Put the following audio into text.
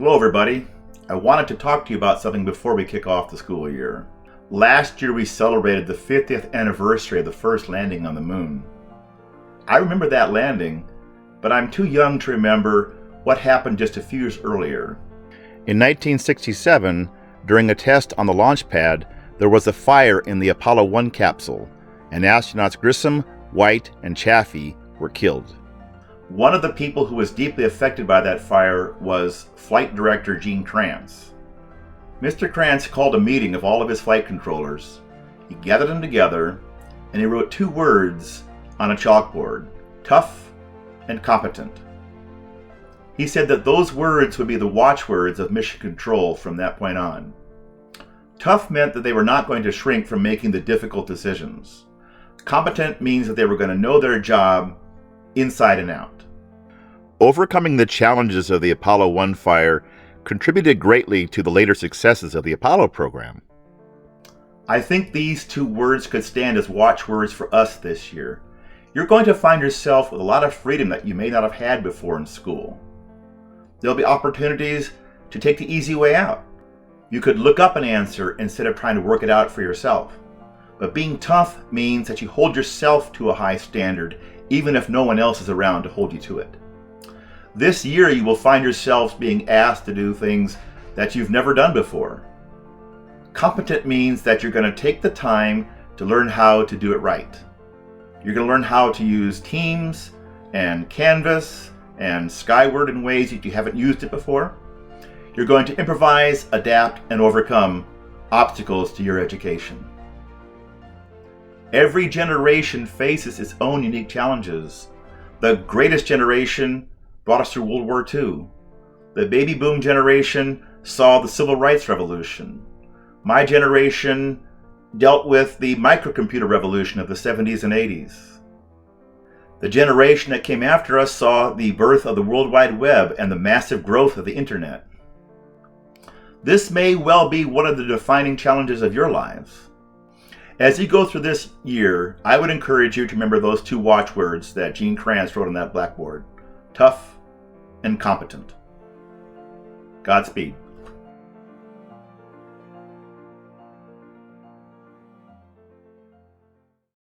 Hello everybody. I wanted to talk to you about something before we kick off the school year. Last year we celebrated the 50th anniversary of the first landing on the moon. I remember that landing, but I'm too young to remember what happened just a few years earlier. In 1967, during a test on the launch pad, there was a fire in the Apollo 1 capsule, and astronauts Grissom, White, and Chaffee were killed. One of the people who was deeply affected by that fire was Flight Director Gene Kranz. Mr. Kranz called a meeting of all of his flight controllers. He gathered them together, and he wrote two words on a chalkboard: tough and competent. He said that those words would be the watchwords of mission control from that point on. Tough meant that they were not going to shrink from making the difficult decisions. Competent means that they were going to know their job inside and out. Overcoming the challenges of the Apollo 1 fire contributed greatly to the later successes of the Apollo program. I think these two words could stand as watchwords for us this year. You're going to find yourself with a lot of freedom that you may not have had before in school. There'll be opportunities to take the easy way out. You could look up an answer instead of trying to work it out for yourself. But being tough means that you hold yourself to a high standard, even if no one else is around to hold you to it. This year you will find yourselves being asked to do things that you've never done before. Competent means that you're going to take the time to learn how to do it right. You're going to learn how to use Teams and Canvas and Skyward in ways that you haven't used it before. You're going to improvise, adapt, and overcome obstacles to your education. Every generation faces its own unique challenges. The greatest generation brought us through World War II. The baby boom generation saw the Civil Rights Revolution. My generation dealt with the microcomputer revolution of the 70s and 80s. The generation that came after us saw the birth of the World Wide Web and the massive growth of the internet. This may well be one of the defining challenges of your lives. As you go through this year, I would encourage you to remember those two watchwords that Gene Kranz wrote on that blackboard: tough and competent. Godspeed.